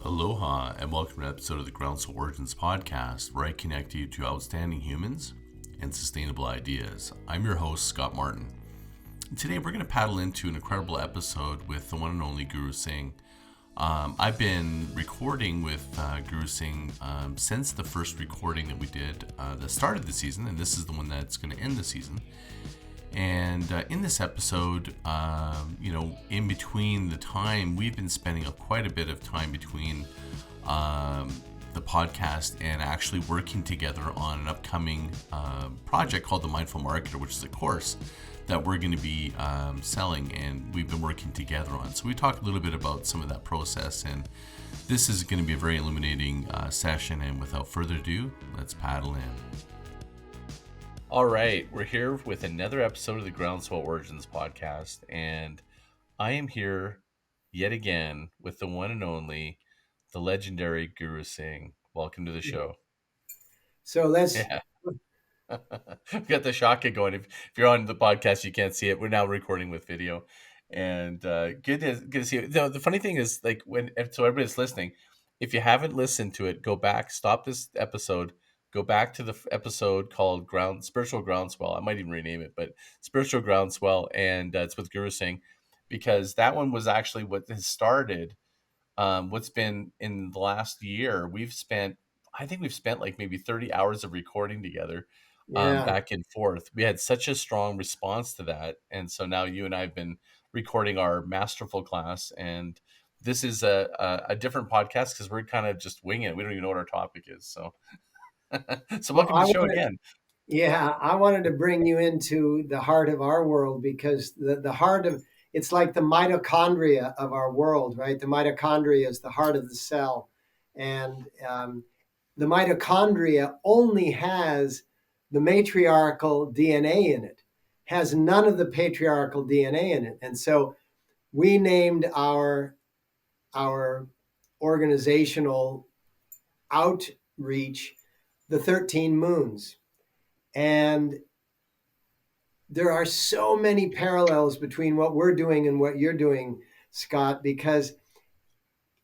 Aloha, and welcome to an episode of the Groundswell Origins podcast, where I connect you to outstanding humans and sustainable ideas. I'm your host, Scott Martin. And today, we're going to paddle into an incredible episode with the one and only Guru Singh. I've been recording with Guru Singh since the first recording that we did that started the season, and this is the one that's going to end the season. And in this episode, in between the time, we've been spending quite a bit of time between the podcast and actually working together on an upcoming project called the Mindful Marketer, which is a course that we're going to be selling, and we've been working together on. So we talked a little bit about some of that process, and this is going to be a very illuminating session. And without further ado, let's paddle in. All right, we're here with another episode of the Groundswell Origins podcast, and I am here yet again with the one and only, the legendary Guru Singh. Welcome to the show. So let's... Yeah. We've got the shaka going. If you're on the podcast, you can't see it. We're now recording with video, and good to see you. The funny thing is, so everybody's listening, if you haven't listened to it, go back, stop this episode, go back to the episode called Spiritual Groundswell. I might even rename it, but Spiritual Groundswell, and it's with Guru Singh, because that one was actually what has started what's been in the last year. I think we've spent like maybe 30 hours of recording together, back and forth. We had such a strong response to that. And so now you and I have been recording our masterful class, and this is a different podcast because we're kind of just winging it. We don't even know what our topic is. So welcome to the show again. Yeah, I wanted to bring you into the heart of our world, because the heart of it's like the mitochondria of our world, right? The mitochondria is the heart of the cell, and the mitochondria only has the matriarchal DNA in it, has none of the patriarchal DNA in it, and so we named our organizational outreach the 13 moons. And there are so many parallels between what we're doing and what you're doing, Scott, because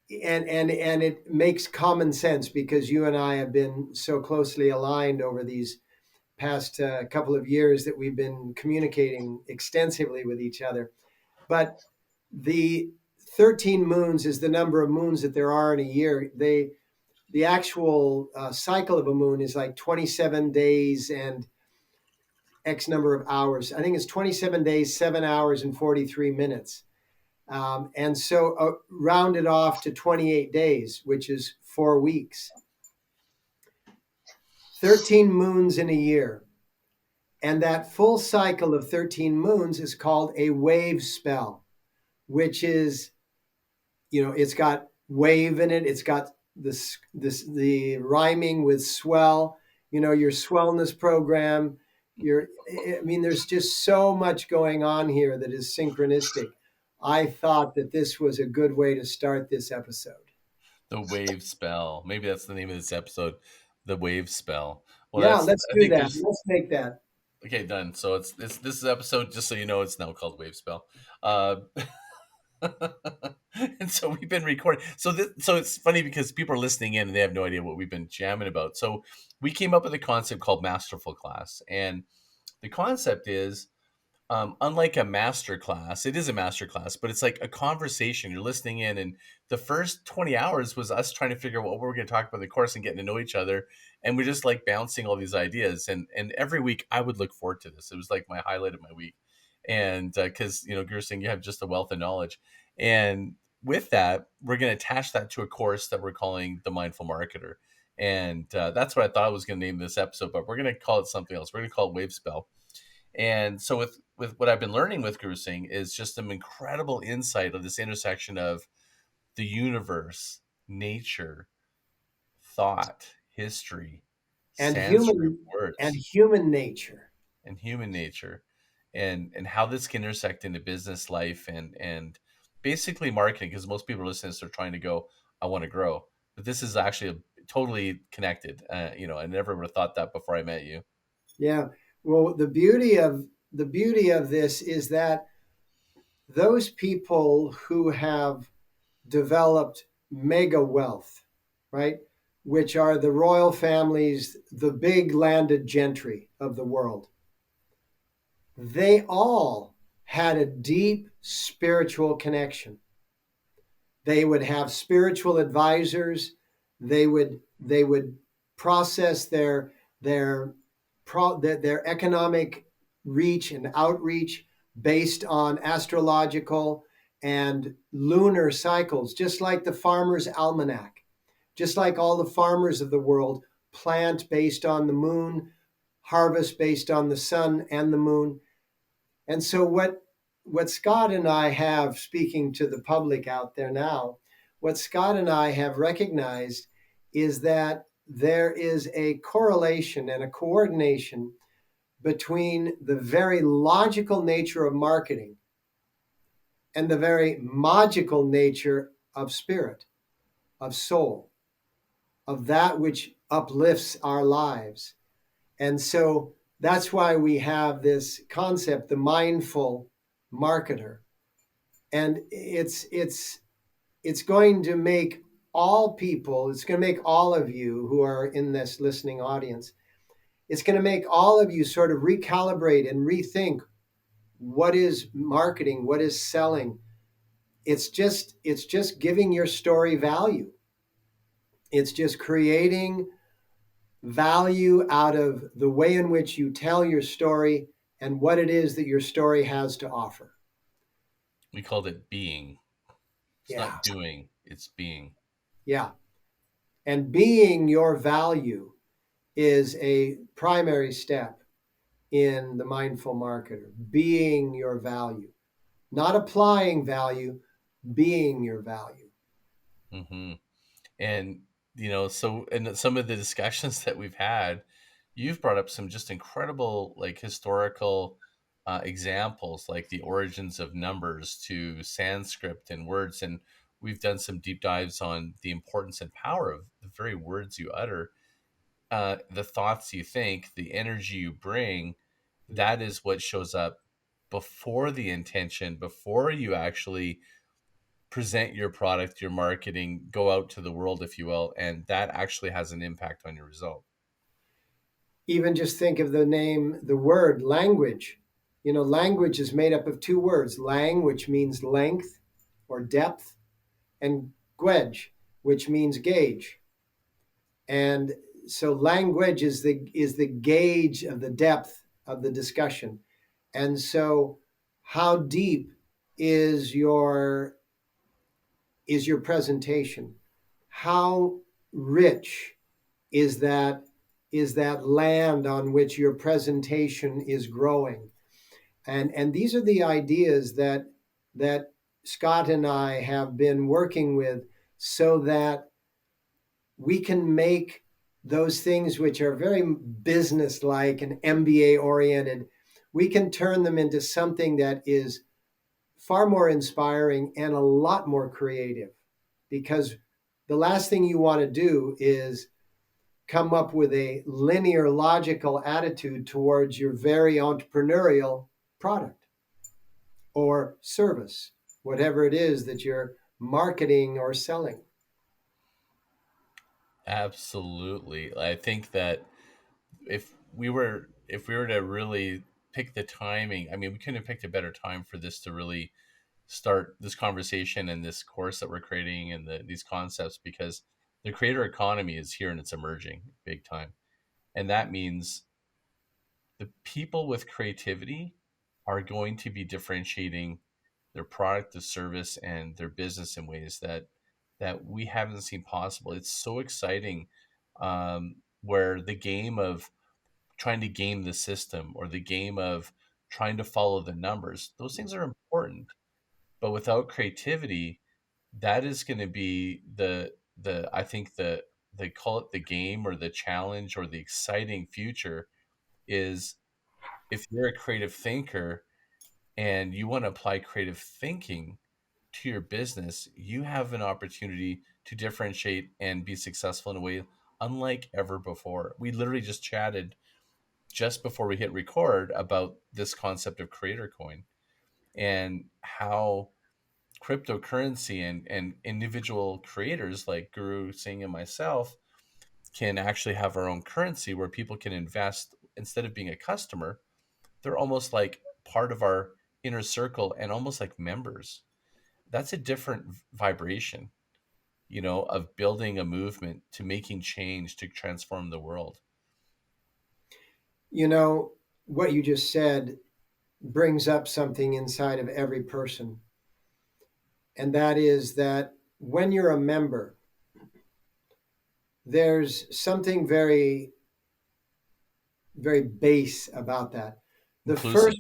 and it makes common sense, because you and I have been so closely aligned over these past couple of years that we've been communicating extensively with each other. But the 13 moons is the number of moons that there are in a year. The actual cycle of a moon is like 27 days and X number of hours. I think it's 27 days, 7 hours, and 43 minutes. And so rounded off to 28 days, which is 4 weeks. 13 moons in a year. And that full cycle of 13 moons is called a wave spell, which is, it's got wave in it. It's got the rhyming with swell, your swellness program. There's just so much going on here that is synchronistic. I thought that this was a good way to start this episode. The wave spell. Maybe that's the name of this episode. The wave spell. Well, yeah, let's do that. Let's make that. Okay, done. So this is episode, just so you know, it's now called Wave Spell. And so we've been recording. So it's funny because people are listening in and they have no idea what we've been jamming about. So we came up with a concept called Masterful Class. And the concept is, unlike a master class, it is a master class, but it's like a conversation. You're listening in, and the first 20 hours was us trying to figure out what we're going to talk about in the course and getting to know each other. And we're just like bouncing all these ideas. And every week I would look forward to this. It was like my highlight of my week. And because, Guru Singh, you have just a wealth of knowledge. And with that, we're going to attach that to a course that we're calling the Mindful Marketer. And that's what I thought I was going to name this episode, but we're going to call it something else. We're going to call it Wave Spell. And so with what I've been learning with Guru Singh is just some incredible insight of this intersection of the universe, nature, thought, history, and Sanskrit words, human nature, and how this can intersect into business life and basically marketing. Because most people are listening to this, they're trying to go, I want to grow, but this is actually totally connected. I never would have thought that before I met you. Yeah. Well, the beauty of this is that those people who have developed mega wealth, right? Which are the royal families, the big landed gentry of the world. They all had a deep spiritual connection. They would have spiritual advisors. They would process their their economic reach and outreach based on astrological and lunar cycles, just like the farmer's almanac, just like all the farmers of the world plant based on the moon, harvest based on the sun and the moon. And so what Scott and I have, speaking to the public out there now, what Scott and I have recognized is that there is a correlation and a coordination between the very logical nature of marketing and the very magical nature of spirit, of soul, of that which uplifts our lives. And so that's why we have this concept, the mindful marketer. And it's going to make all people, it's going to make all of you who are in this listening audience, it's going to make all of you sort of recalibrate and rethink what is marketing, what is selling. It's just giving your story value. It's just creating value out of the way in which you tell your story and what it is that your story has to offer. We called it being. It's Yeah. not doing, it's being. Yeah. And being your value is a primary step in the mindful marketer. Being your value, not applying value, being your value. Mm-hmm. And, so in some of the discussions that we've had, you've brought up some just incredible, like, historical examples, like the origins of numbers to Sanskrit and words. And we've done some deep dives on the importance and power of the very words you utter, the thoughts you think, the energy you bring. That is what shows up before the intention, before you actually present your product, your marketing, go out to the world, if you will, and that actually has an impact on your result. Even just think of the name, the word language. Language is made up of two words: lang, which means length or depth, and gwedge, which means gauge. And so language is the gauge of the depth of the discussion. And so how deep is your presentation? How rich is that land on which your presentation is growing? And these are the ideas that Scott and I have been working with, so that we can make those things which are very business-like and MBA oriented, we can turn them into something that is far more inspiring and a lot more creative. Because the last thing you want to do is come up with a linear, logical attitude towards your very entrepreneurial product or service, whatever it is that you're marketing or selling. Absolutely. I think that if we were to really pick the timing, I mean, we couldn't have picked a better time for this to really start this conversation and this course that we're creating and these concepts, because the creator economy is here and it's emerging big time. And that means the people with creativity are going to be differentiating their product, the service, and their business in ways that we haven't seen possible. It's so exciting, where the game of trying to game the system or the game of trying to follow the numbers, those things are important. But without creativity, that is going to be the I think they call it the game or the challenge or the exciting future is, if you're a creative thinker and you want to apply creative thinking to your business, you have an opportunity to differentiate and be successful in a way unlike ever before. We literally just chatted just before we hit record about this concept of creator coin and how cryptocurrency and individual creators like Guru Singh and myself can actually have our own currency where people can invest instead of being a customer. They're almost like part of our inner circle and almost like members. That's a different vibration, of building a movement to making change to transform the world. What you just said brings up something inside of every person. And that is that when you're a member, there's something very, very base about that. The Inclusive.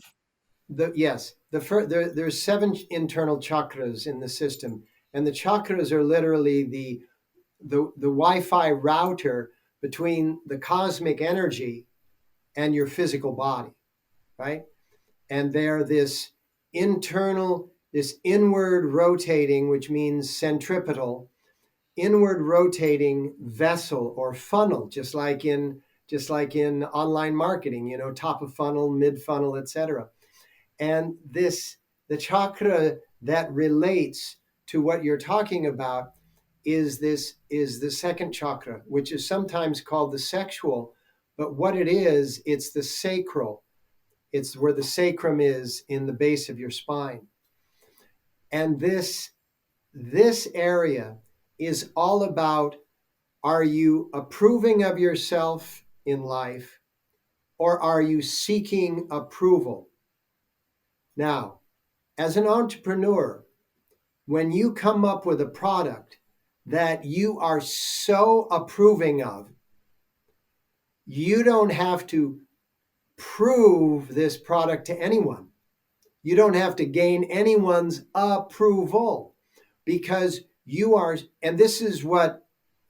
first, there's 7 internal chakras in the system, and the chakras are literally the Wi-Fi router between the cosmic energy and your physical body, right? And they're this inward rotating, which means centripetal, inward rotating vessel or funnel, just like in online marketing, top of funnel, mid funnel, etc. And the chakra that relates to what you're talking about is the second chakra, which is sometimes called the sexual, but what it is, it's the sacral. It's where the sacrum is in the base of your spine. And this area is all about, are you approving of yourself in life, or are you seeking approval? Now, as an entrepreneur, when you come up with a product that you are so approving of, you don't have to prove this product to anyone. You don't have to gain anyone's approval, because you are, and this is what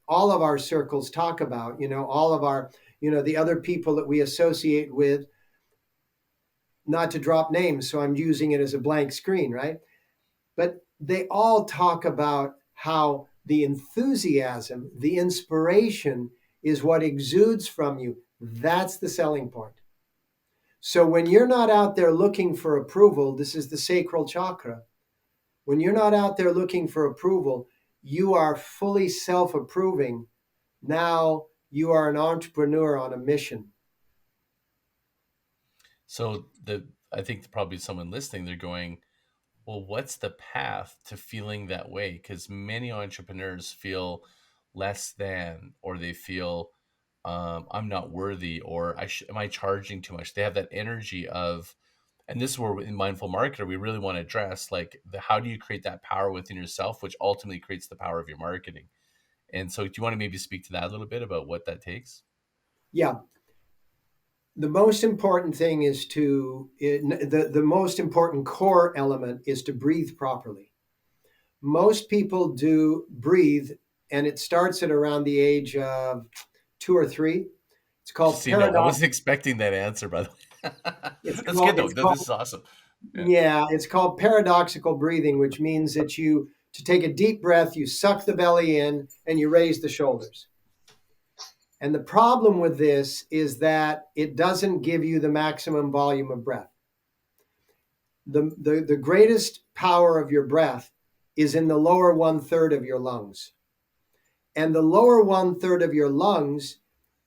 all of our circles talk about, all of our, the other people that we associate with, not to drop names, so I'm using it as a blank screen, right? But they all talk about how the enthusiasm, the inspiration is what exudes from you. That's the selling point. So when you're not out there looking for approval, this is the sacral chakra. When you're not out there looking for approval, you are fully self-approving. Now you are an entrepreneur on a mission. So I think probably someone listening, they're going, well, what's the path to feeling that way? Because many entrepreneurs feel less than, or they feel I'm not worthy, or am I charging too much? They have that energy of, and this is where in Mindful Marketer we really want to address, like, how do you create that power within yourself, which ultimately creates the power of your marketing. And so, do you want to maybe speak to that a little bit about what that takes? Yeah. The most important thing is the most important core element is to breathe properly. Most people do breathe, and it starts at around the age of 2 or 3. It's called See, no, I paradox. wasn't expecting that answer, by the way. It's That's good called though. it's This called is awesome. Yeah. Yeah, it's called paradoxical breathing, which means that to take a deep breath, you suck the belly in and you raise the shoulders. And the problem with this is that it doesn't give you the maximum volume of breath. The greatest power of your breath is in the lower 1/3 of your lungs. And the lower 1/3 of your lungs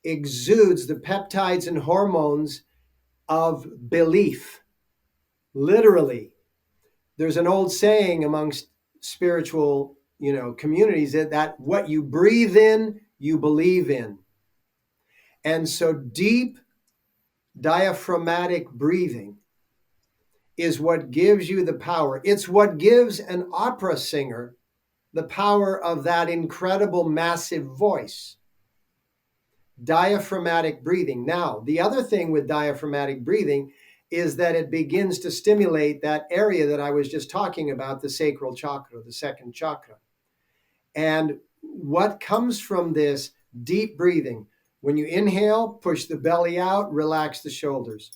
exudes the peptides and hormones of belief. Literally, there's an old saying amongst spiritual, communities that what you breathe in, you believe in. And so deep diaphragmatic breathing is what gives you the power. It's what gives an opera singer the power of that incredible, massive voice. Diaphragmatic breathing. Now, the other thing with diaphragmatic breathing is that it begins to stimulate that area that I was just talking about, the sacral chakra, the second chakra. And what comes from this deep breathing? When you inhale, push the belly out, relax the shoulders.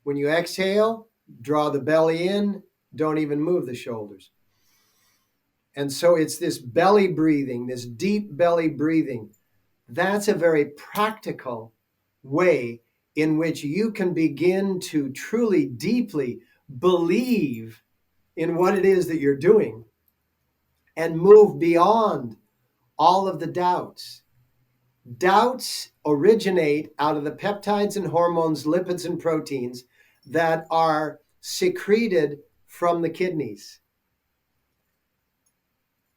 When you exhale, draw the belly in, don't even move the shoulders. And so it's this belly breathing, this deep belly breathing. That's a very practical way in which you can begin to truly, deeply believe in what it is that you're doing and move beyond all of the doubts. Doubts originate out of the peptides and hormones, lipids and proteins that are secreted from the kidneys.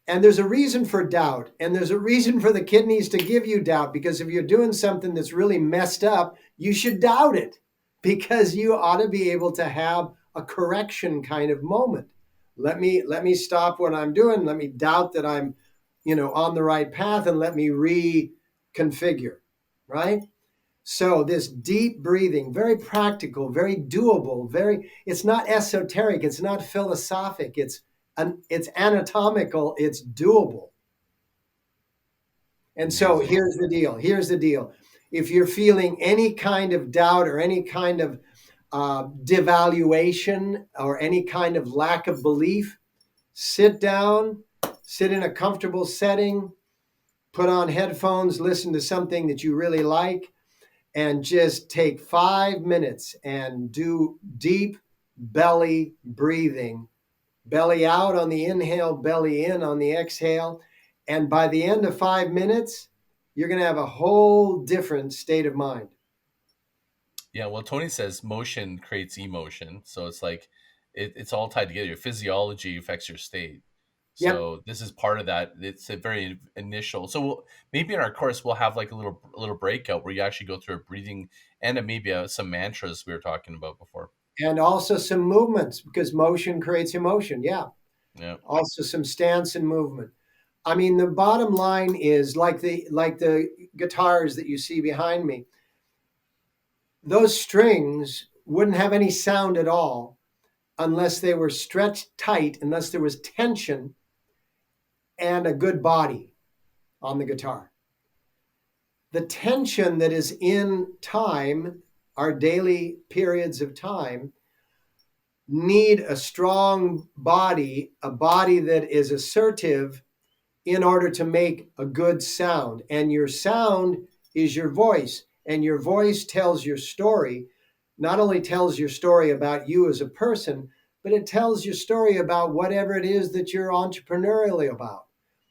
And there's a reason for doubt, and there's a reason for the kidneys to give you doubt, because if you're doing something that's really messed up, you should doubt it, because you ought to be able to have a correction kind of moment. Let me stop what I'm doing. Let me doubt that I'm, on the right path, and let me reconfigure, right? So this deep breathing, very practical, very doable, it's not esoteric, it's not philosophic, it's anatomical, it's doable. And so here's the deal. If you're feeling any kind of doubt or any kind of devaluation or any kind of lack of belief, sit down, sit in a comfortable setting, put on headphones, listen to something that you really like, and just take 5 minutes and do deep belly breathing. Belly out on the inhale, belly in on the exhale. And by the end of 5 minutes, you're going to have a whole different state of mind. Yeah, well, Tony says motion creates emotion. So it's like it's all tied together. Your physiology affects your state. So This is part of that. It's a very initial. So maybe in our course we'll have like a little breakout where you actually go through a breathing and maybe some mantras we were talking about before. And also some movements, because motion creates emotion. Yeah. Also some stance and movement. I mean, the bottom line is like the guitars that you see behind me. Those strings wouldn't have any sound at all unless they were stretched tight, unless there was tension and a good body on the guitar. The tension that is in time, our daily periods of time, need a strong body, a body that is assertive in order to make a good sound. And your sound is your voice, and your voice tells your story. Not only tells your story about you as a person, but it tells your story about whatever it is that you're entrepreneurially about,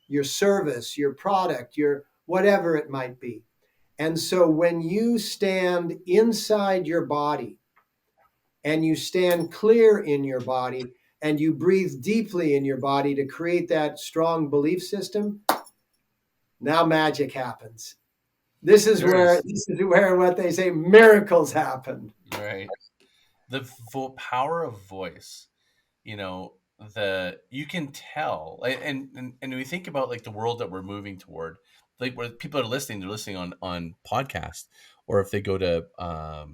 your service, your product, your whatever it might be. And so when you stand inside your body and you stand clear in your body and you breathe deeply in your body to create that strong belief system, now magic happens. This is where what they say, miracles happen. Right. The power of voice, you can tell, and we think about like the world that we're moving toward, like where people are listening, they're listening on podcast, or if they go to a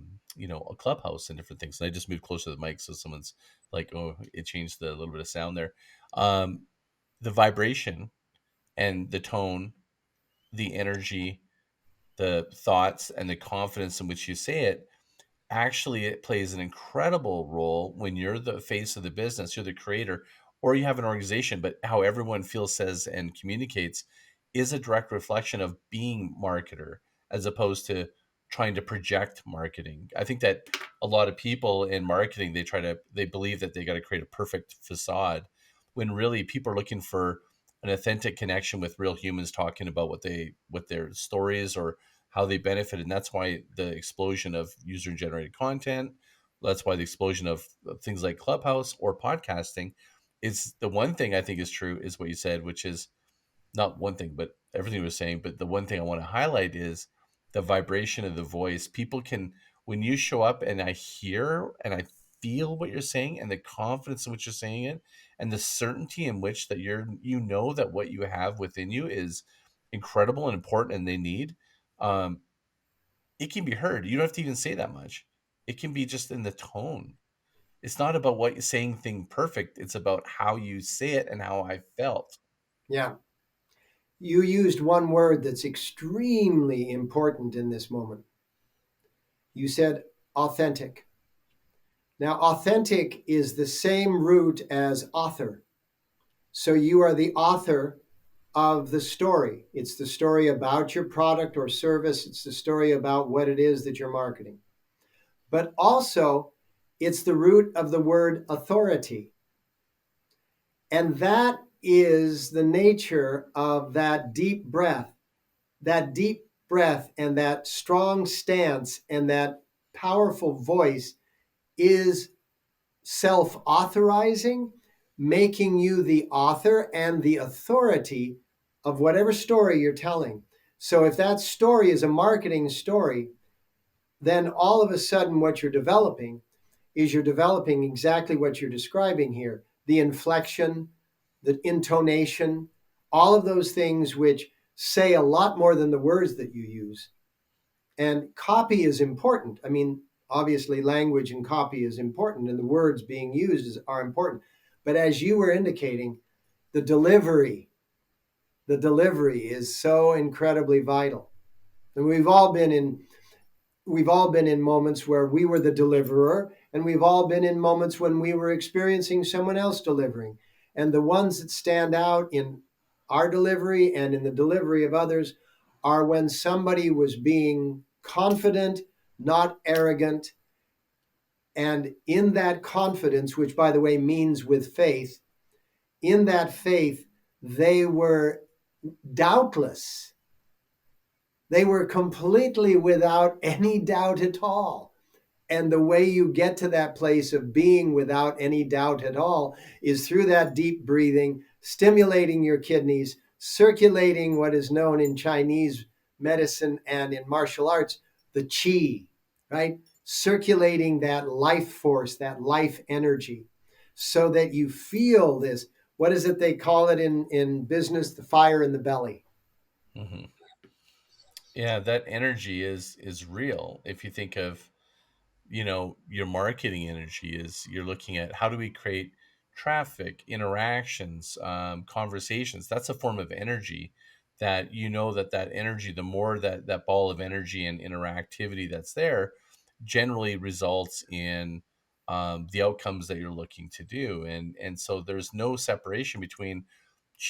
clubhouse and different things. And I just moved closer to the mic, so someone's like, oh, it changed the little bit of sound there. The vibration and the tone, the energy, the thoughts, and the confidence in which you say it, actually it plays an incredible role when you're the face of the business, you're the creator, or you have an organization. But how everyone feels, says, and communicates is a direct reflection of being marketer, as opposed to trying to project marketing. I think that a lot of people in marketing, they believe that they got to create a perfect facade, when really people are looking for an authentic connection with real humans talking about what their stories or how they benefit. And that's why the explosion of user generated content, that's why the explosion of things like Clubhouse or podcasting is the one thing I think is true, is what you said, which is not one thing, but everything we were saying. But the one thing I want to highlight is the vibration of the voice. People can, when you show up and I hear and I feel what you're saying, and the confidence in which you're saying it, and the certainty in which that that what you have within you is incredible and important and they need, um, it can be heard. You don't have to even say that much. It can be just in the tone. It's not about what you're saying thing perfect. It's about how you say it and how I felt. Yeah. You used one word that's extremely important in this moment. You said authentic. Now, authentic is the same root as author. So you are the author of the story. It's the story about your product or service. It's the story about what it is that you're marketing. But also, it's the root of the word authority. And that is the nature of that deep breath and that strong stance and that powerful voice is self authorizing, making you the author and the authority of whatever story you're telling. So if that story is a marketing story, then all of a sudden what you're developing exactly what you're describing here, the inflection, the intonation, all of those things which say a lot more than the words that you use. And copy is important. I mean, obviously, language and copy is important, and the words being used are important. But as you were indicating, the delivery, the delivery is so incredibly vital. And we've all been in moments where we were the deliverer, and we've all been in moments when we were experiencing someone else delivering. And the ones that stand out in our delivery and in the delivery of others are when somebody was being confident, not arrogant. And in that confidence, which by the way means with faith, in that faith, they were doubtless. They were completely without any doubt at all. And the way you get to that place of being without any doubt at all is through that deep breathing, stimulating your kidneys, circulating what is known in Chinese medicine and in martial arts, the qi, right? Circulating that life force, that life energy, so that you feel this. What is it they call it in business? The fire in the belly. Hmm. Yeah, that energy is real. If you think of, your marketing energy, is you're looking at how do we create traffic, interactions, conversations. That's a form of energy that, that energy, the more that ball of energy and interactivity that's there, generally results in the outcomes that you're looking to do. And so there's no separation between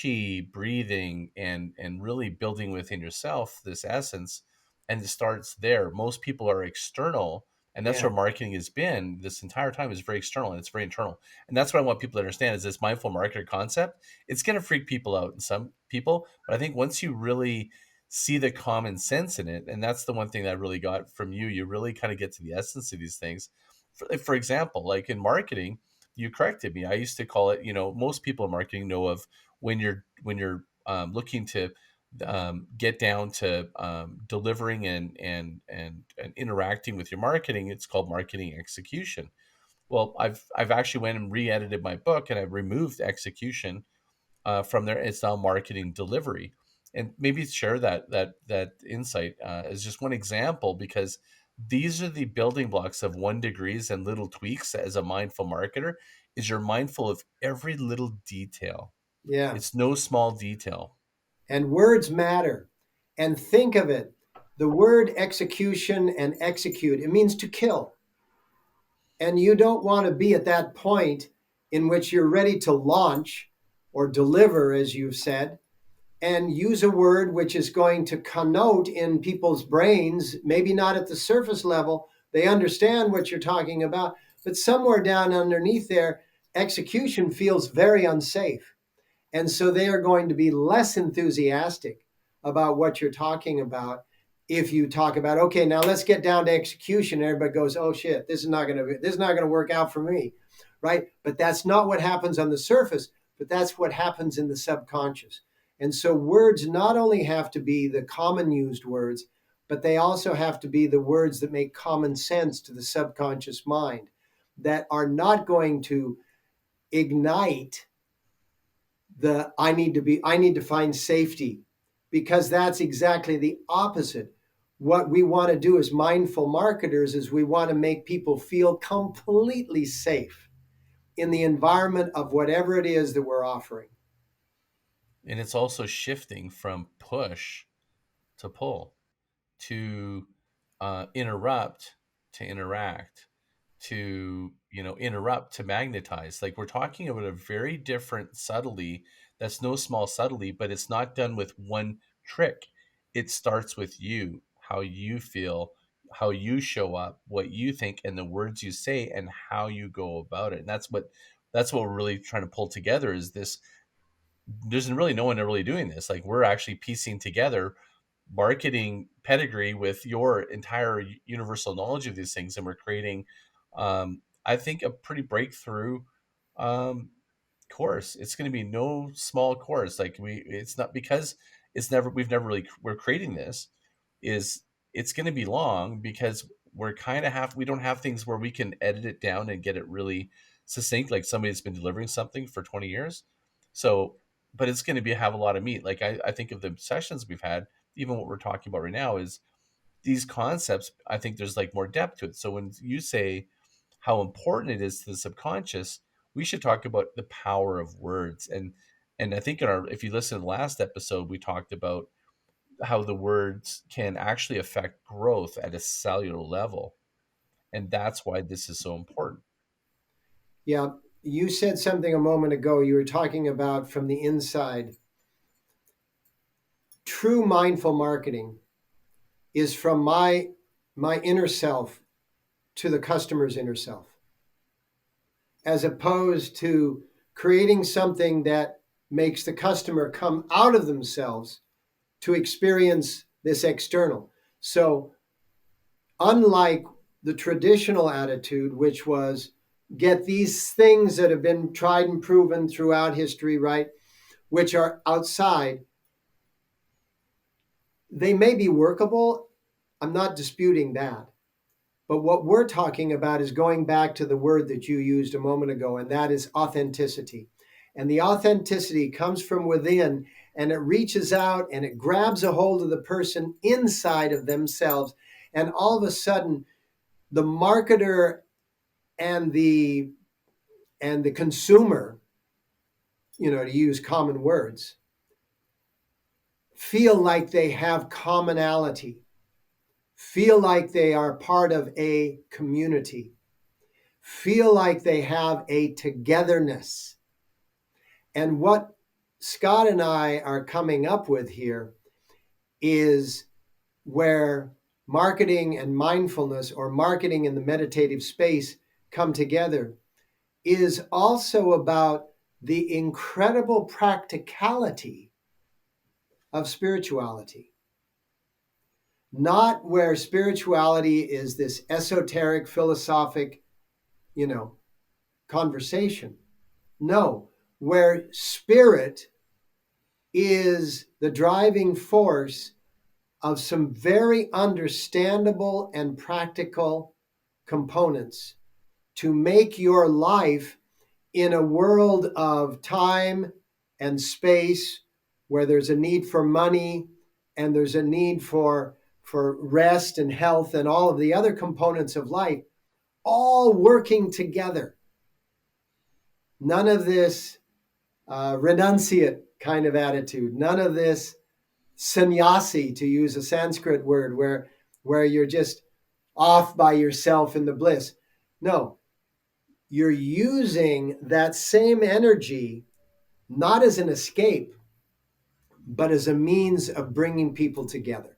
chi, breathing, and really building within yourself this essence. And it starts there. Most people are external, and that's Yeah, where marketing has been this entire time, is very external, and it's very internal. And that's what I want people to understand, is this mindful marketer concept. It's going to freak people out, and some people, but I think once you really see the common sense in it, and that's the one thing that I really got from you, you really kind of get to the essence of these things. For example, like in marketing, you corrected me. I used to call it, most people in marketing know of when you're looking to get down to delivering and interacting with your marketing. It's called marketing execution. Well, I've actually went and re-edited my book, and I've removed execution from there. It's now marketing delivery. And maybe share that insight as just one example, because these are the building blocks of 1 degrees and little tweaks. As a mindful marketer, is you're mindful of every little detail. yeah. It's no small detail. And words matter. And think of it, the word execution and execute, it means to kill. And you don't want to be at that point in which you're ready to launch or deliver, as you've said, and use a word which is going to connote in people's brains, maybe not at the surface level, they understand what you're talking about, but somewhere down underneath there, execution feels very unsafe. And so they are going to be less enthusiastic about what you're talking about if you talk about, okay, now let's get down to execution. Everybody goes, oh shit, this is not gonna work out for me. Right. But that's not what happens on the surface, but that's what happens in the subconscious. And so words not only have to be the common used words, but they also have to be the words that make common sense to the subconscious mind, that are not going to ignite the I need to find safety, because that's exactly the opposite. What we want to do as mindful marketers is we want to make people feel completely safe in the environment of whatever it is that we're offering. And it's also shifting from push to pull, to interrupt to interact, to interrupt to magnetize. Like, we're talking about a very different subtlety. That's no small subtlety, but it's not done with one trick. It starts with you, how you feel, how you show up, what you think, and the words you say, and how you go about it. And that's what that's what we're really trying to pull together is this. There's really no one really doing this. Like, we're actually piecing together marketing pedigree with your entire universal knowledge of these things, and we're creating, I think, a pretty breakthrough um, course. It's going to be no small course. Like, it's not because we've never really, we're creating this, is it's going to be long because we don't have things where we can edit it down and get it really succinct, like somebody that's been delivering something for 20 years. So, but it's going to have a lot of meat. Like, I think of the sessions we've had, even what we're talking about right now, is these concepts. I think there's like more depth to it. So when you say how important it is to the subconscious, we should talk about the power of words. And I think if you listen to the last episode, we talked about how the words can actually affect growth at a cellular level. And that's why this is so important. Yeah, you said something a moment ago. You were talking about from the inside. True mindful marketing is from my inner self to the customer's inner self, as opposed to creating something that makes the customer come out of themselves to experience this external. So, unlike the traditional attitude, which was get these things that have been tried and proven throughout history, right, which are outside, they may be workable. I'm not disputing that. But what we're talking about is going back to the word that you used a moment ago, and that is authenticity. And the authenticity comes from within, and it reaches out and it grabs a hold of the person inside of themselves. And all of a sudden, the marketer and the consumer, to use common words, feel like they have commonality, feel like they are part of a community, feel like they have a togetherness. And what Scott and I are coming up with here is where marketing and mindfulness, or marketing in the meditative space, come together, is also about the incredible practicality of spirituality. Not where spirituality is this esoteric, philosophic, you know, conversation. No, where spirit is the driving force of some very understandable and practical components to make your life in a world of time and space where there's a need for money and there's a need for rest and health and all of the other components of life, all working together. None of this renunciate kind of attitude, none of this sannyasi, to use a Sanskrit word, where you're just off by yourself in the bliss. No, you're using that same energy not as an escape, but as a means of bringing people together.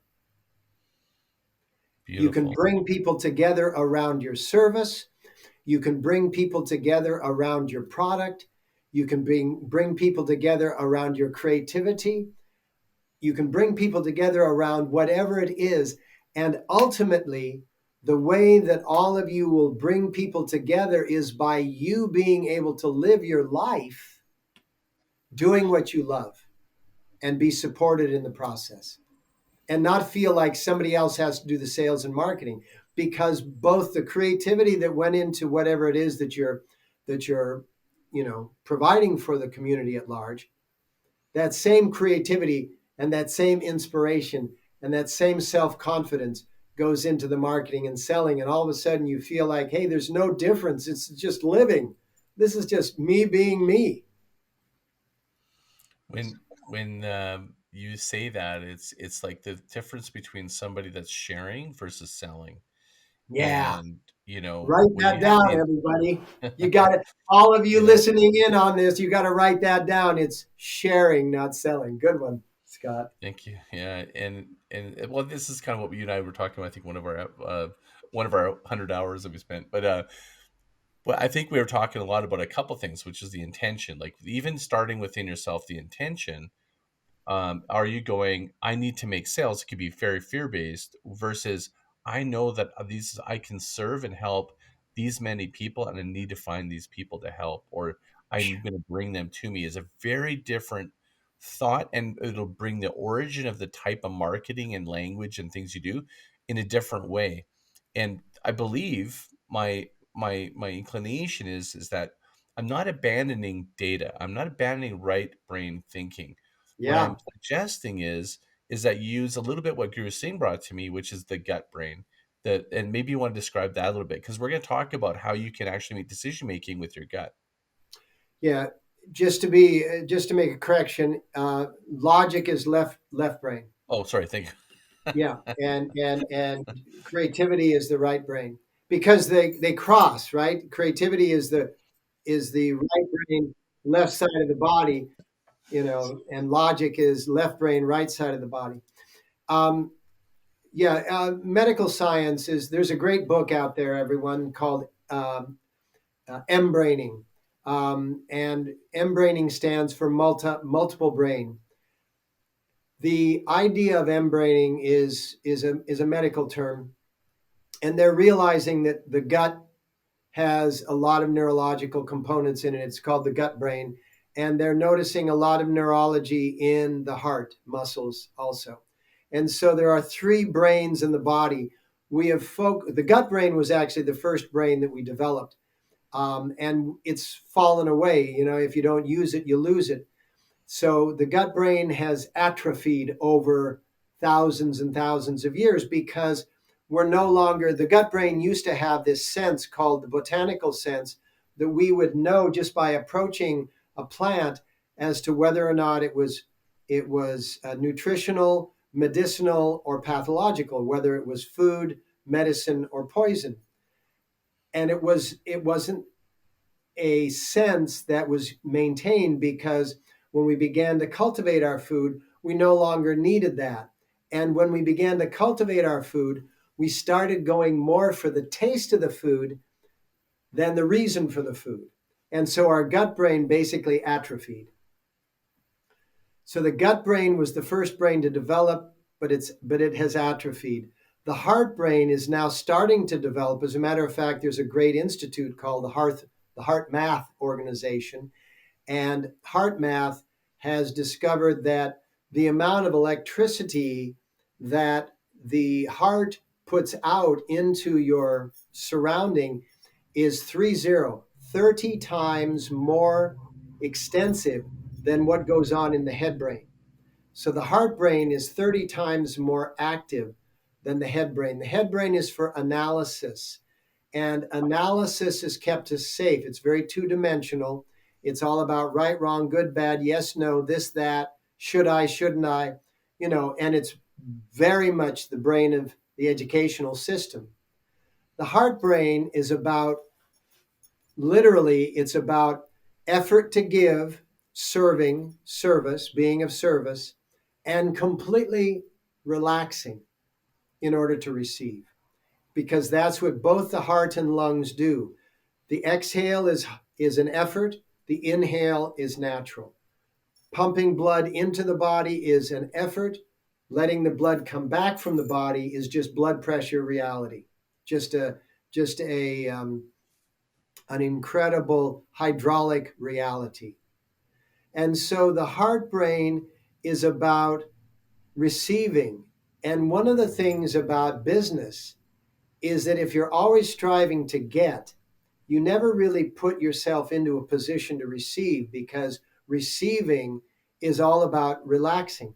You can Beautiful. bring people together around your service. You can bring people together around your product. You can bring people together around your creativity. You can bring people together around whatever it is. And ultimately, the way that all of you will bring people together is by you being able to live your life doing what you love and be supported in the process, and not feel like somebody else has to do the sales and marketing, because both the creativity that went into whatever it is that you're providing for the community at large, that same creativity and that same inspiration and that same self-confidence goes into the marketing and selling, and all of a sudden you feel like, hey, there's no difference, it's just living, this is just me being me. When you say that, it's like the difference between somebody that's sharing versus selling. Yeah, And write when that you have down, the everybody. You got it. All of you yeah, listening in on this, you got to write that down. It's sharing, not selling. Good one, Scott. thank you. Yeah, and well, this is kind of what you and I were talking about. I think one of our 100 hours that we spent, but Well, I think we were talking a lot about a couple things, which is the intention. Like even starting within yourself, the intention. Are you going, I need to make sales? It could be very fear based versus I know that I can serve and help these many people, and I need to find these people to help, or I'm going to bring them to me, is a very different thought, and it'll bring the origin of the type of marketing and language and things you do in a different way. And I believe my inclination is that I'm not abandoning data. I'm not abandoning right brain thinking. What Yeah. I'm suggesting is that you use a little bit what Guru Singh brought to me, which is the gut brain. That, and maybe you want to describe that a little bit, because we're going to talk about how you can actually make decision making with your gut. Yeah. Just to make a correction, logic is left brain. Oh, sorry. Thank you. Yeah, and creativity is the right brain because they cross, right? Creativity is the right brain, left side of the body, and logic is left brain, right side of the body. Um, yeah, medical science is. There's a great book out there, everyone, called M-braining, and M-braining stands for multiple brain. The idea of M-braining is a medical term, and they're realizing that the gut has a lot of neurological components in it. It's called the gut brain, and they're noticing a lot of neurology in the heart muscles also. And so there are three brains in the body. The gut brain was actually the first brain that we developed, and it's fallen away. If you don't use it, you lose it. So the gut brain has atrophied over thousands and thousands of years because we're no longer, the gut brain used to have this sense called the botanical sense that we would know just by approaching a plant as to whether or not it was nutritional, medicinal, or pathological, whether it was food, medicine, or poison. And it wasn't a sense that was maintained because when we began to cultivate our food, we no longer needed that. And when we began to cultivate our food, we started going more for the taste of the food than the reason for the food. And so our gut brain basically atrophied. So the gut brain was the first brain to develop, but it has atrophied. The heart brain is now starting to develop. As a matter of fact, there's a great institute called the Heart Math Organization, and Heart Math has discovered that the amount of electricity that the heart puts out into your surrounding is 30 times more extensive than what goes on in the head brain. So the heart brain is 30 times more active than the head brain. The head brain is for analysis, and analysis is kept us safe. It's very two dimensional. It's all about right, wrong, good, bad, yes, no, this, that, should I, shouldn't I, and it's very much the brain of the educational system. The heart brain is about, literally, it's about effort to give, serving, service, being of service, and completely relaxing in order to receive, because that's what both the heart and lungs do. The exhale is an effort, the inhale is natural. Pumping blood into the body is an effort. Letting the blood come back from the body is just blood pressure reality. Just a an incredible hydraulic reality. And so the heart brain is about receiving. And one of the things about business is that if you're always striving to get, you never really put yourself into a position to receive, because receiving is all about relaxing.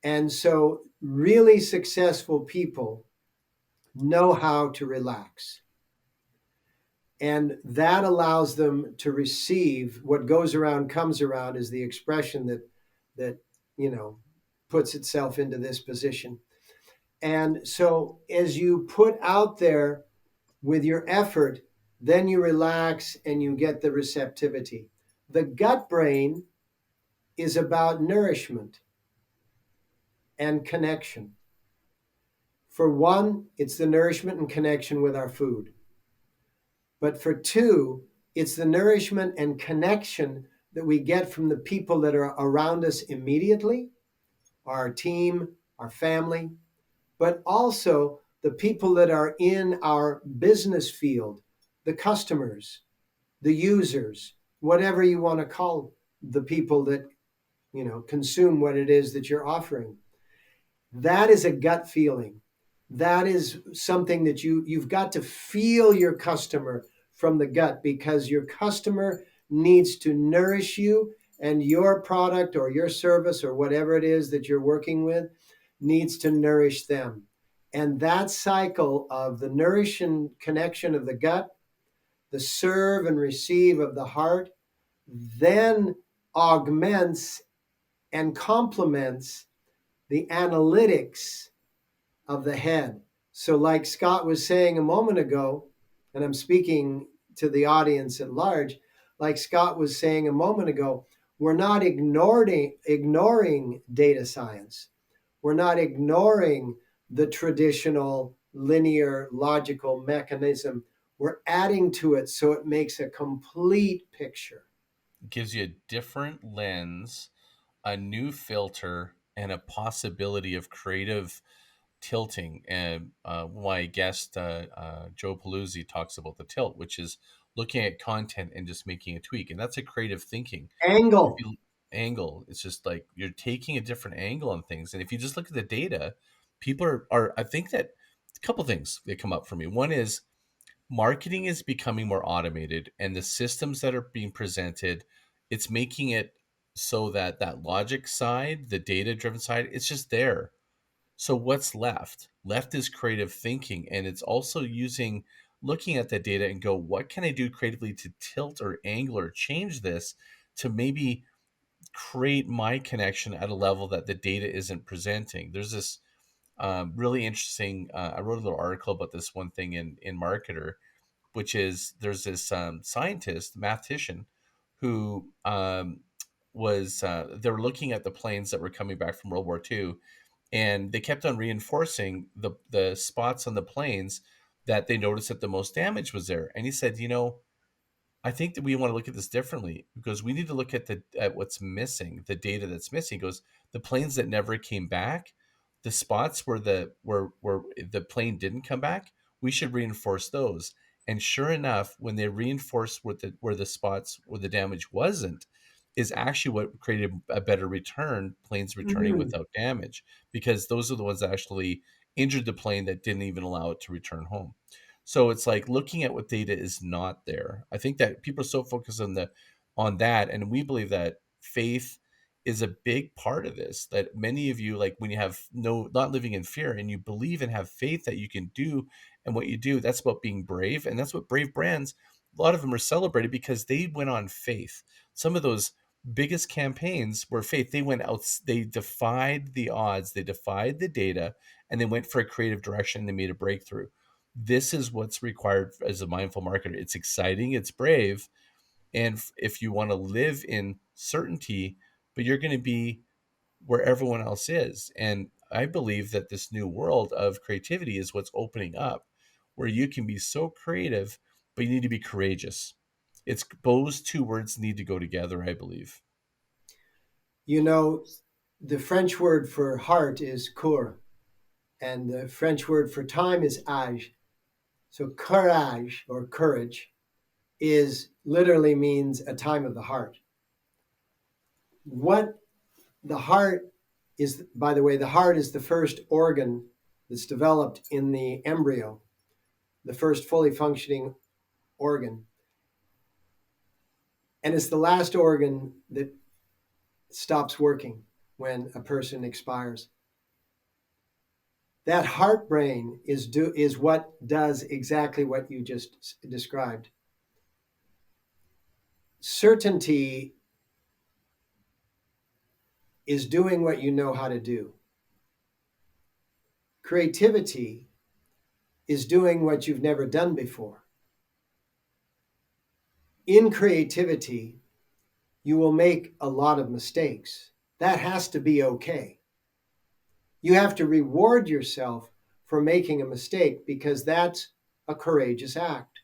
And so, really successful people know how to relax. And that allows them to receive. What goes around comes around is the expression that you know puts itself into this position. And so as you put out there with your effort, then you relax and you get the receptivity. The gut brain is about nourishment and connection. For one, it's the nourishment and connection with our food. But for two, it's the nourishment and connection that we get from the people that are around us immediately, our team, our family, but also the people that are in our business field, the customers, the users, whatever you want to call the people that, consume what it is that you're offering. That is a gut feeling. That is something that you've got to feel your customer from the gut, because your customer needs to nourish you, and your product or your service or whatever it is that you're working with needs to nourish them. And that cycle of the nourish and connection of the gut, the serve and receive of the heart, then augments and complements the analytics of the head. So, like Scott was saying a moment ago, and I'm speaking to the audience at large, like Scott was saying a moment ago, we're not ignoring data science. We're not ignoring the traditional linear logical mechanism. We're adding to it so it makes a complete picture. It gives you a different lens, a new filter, and a possibility of creative tilting. And my guest, Joe Paluzzi, talks about the tilt, which is looking at content and just making a tweak. And that's a creative thinking. If Angle. you angle, it's just like you're taking a different angle on things. And if you just look at the data, people are I think that a couple things that come up for me. One is marketing is becoming more automated, and the systems that are being presented, it's making it so that that logic side, the data driven side, it's just there. So what's left? Left is creative thinking, and it's also using looking at the data and go, what can I do creatively to tilt or angle or change this to maybe create my connection at a level that the data isn't presenting. There's this really interesting. I wrote a little article about this one thing in Marketer, which is there's this scientist, mathematician, who was they were looking at the planes that were coming back from World War II, and they kept on reinforcing the spots on the planes that they noticed that the most damage was there. And he said, I think that we want to look at this differently, because we need to look at what's missing, the data that's missing. He goes, the planes that never came back, the spots where the plane didn't come back, we should reinforce those. And sure enough, when they reinforced where the spots where the damage wasn't, is actually what created a better return, planes returning Mm. without damage, because those are the ones that actually injured the plane that didn't even allow it to return home. So it's like looking at what data is not there. I think that people are so focused on that, and we believe that faith is a big part of this. That many of you, like when you have not living in fear, and you believe and have faith that you can do, and what you do, that's about being brave, and that's what brave brands. A lot of them are celebrated because they went on faith. Some of those biggest campaigns were faith. They went out, they defied the odds, they defied the data, and they went for a creative direction. And they made a breakthrough. This is what's required as a mindful marketer. It's exciting, it's brave, and if you want to live in certainty, but you're going to be where everyone else is. And I believe that this new world of creativity is what's opening up, where you can be so creative, but you need to be courageous. It's those two words need to go together, I believe. You know, the French word for heart is coeur, and the French word for time is age. So courage or courage is literally means a time of the heart. What the heart is, by the way, the heart is the first organ that's developed in the embryo, the first fully functioning organ. And it's the last organ that stops working when a person expires. That heart brain is what does exactly what you just described. Certainty is doing what you know how to do. Creativity is doing what you've never done before. In creativity, you will make a lot of mistakes. That has to be okay. You have to reward yourself for making a mistake, because that's a courageous act.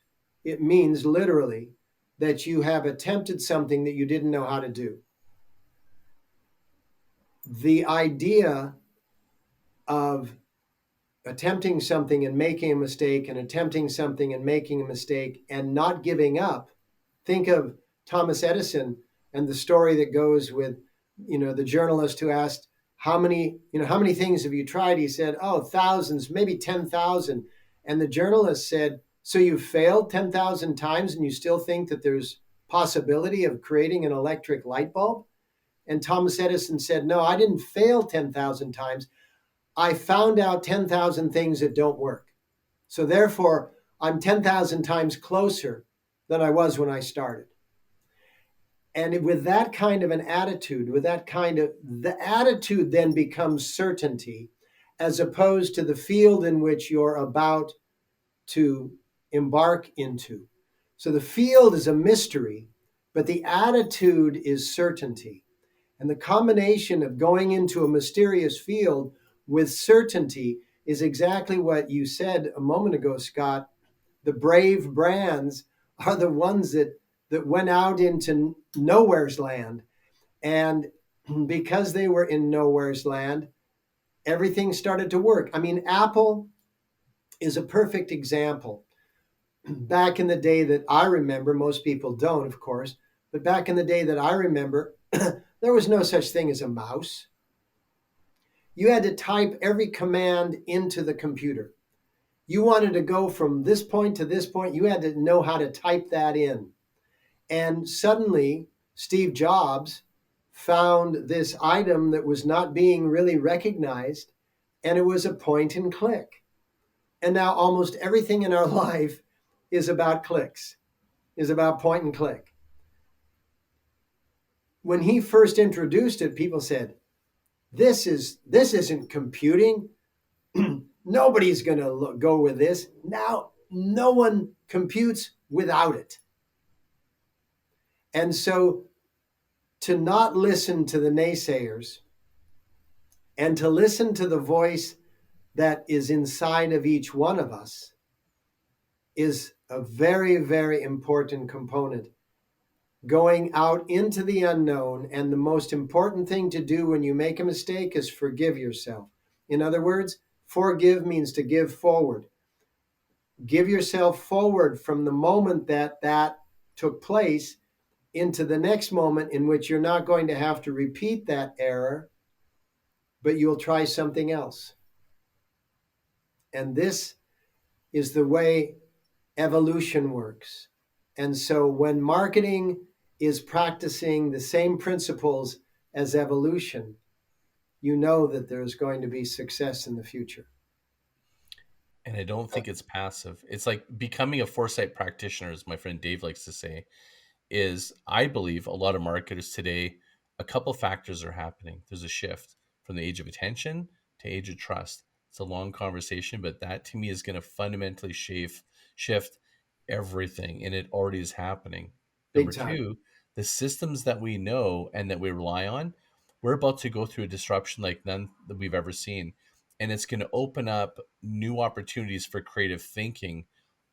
it means literally that you have attempted something that you didn't know how to do. The idea of attempting something and making a mistake and attempting something and making a mistake and not giving up. Think of Thomas Edison and the story that goes with, the journalist who asked, how many things have you tried? He said, oh, thousands, maybe 10,000. And the journalist said, so you failed 10,000 times and you still think that there's possibility of creating an electric light bulb? And Thomas Edison said, no, I didn't fail 10,000 times. I found out 10,000 things that don't work. So therefore, I'm 10,000 times closer than I was when I started. And with that kind of an attitude, the attitude then becomes certainty, as opposed to the field in which you're about to embark into. So the field is a mystery, but the attitude is certainty. And the combination of going into a mysterious field with certainty is exactly what you said a moment ago, Scott. The brave brands are the ones that went out into nowhere's land. And because they were in nowhere's land, everything started to work. I mean, Apple is a perfect example. Back in the day that I remember, most people don't, of course, but back in the day that I remember, there was no such thing as a mouse. You had to type every command into the computer. You wanted to go from this point to this point, you had to know how to type that in. And suddenly, Steve Jobs found this item that was not being really recognized, and it was a point and click. And now almost everything in our life is about clicks, is about point and click. When he first introduced it, people said, this isn't computing. Nobody's going to go with this. Now, no one computes without it. And so to not listen to the naysayers and to listen to the voice that is inside of each one of us is a very, very important component. Going out into the unknown, and the most important thing to do when you make a mistake is forgive yourself. In other words, forgive means to give forward. Give yourself forward from the moment that took place into the next moment in which you're not going to have to repeat that error, but you'll try something else. And this is the way evolution works. And so when marketing is practicing the same principles as evolution, you know that there's going to be success in the future. And I don't think it's passive. It's like becoming a foresight practitioner, as my friend Dave likes to say, is I believe a lot of marketers today, a couple factors are happening. There's a shift from the age of attention to age of trust. It's a long conversation, but that to me is going to fundamentally shift everything, and it already is happening. Big Number time. two, the systems that we know and that we rely on, we're about to go through a disruption like none that we've ever seen. And it's going to open up new opportunities for creative thinking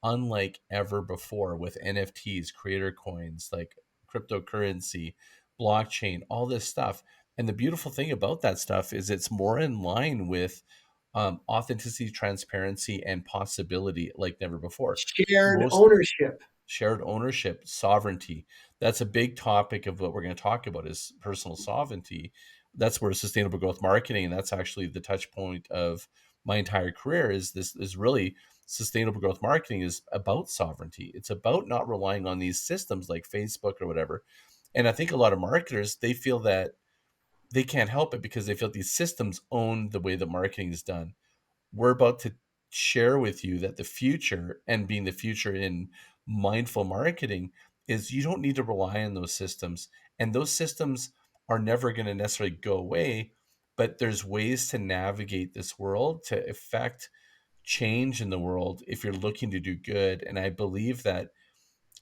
unlike ever before with NFTs, creator coins, like cryptocurrency, blockchain, all this stuff. And the beautiful thing about that stuff is it's more in line with authenticity, transparency, and possibility like never before. Shared Most ownership. shared ownership, sovereignty. That's a big topic of what we're going to talk about is personal sovereignty. That's where sustainable growth marketing, and that's actually the touch point of my entire career is really sustainable growth marketing is about sovereignty. It's about not relying on these systems like Facebook or whatever. And I think a lot of marketers, they feel that they can't help it because they feel these systems own the way that marketing is done. We're about to share with you that the future, and being the future in mindful marketing, is you don't need to rely on those systems. And those systems are never going to necessarily go away, but there's ways to navigate this world to affect change in the world if you're looking to do good. And I believe that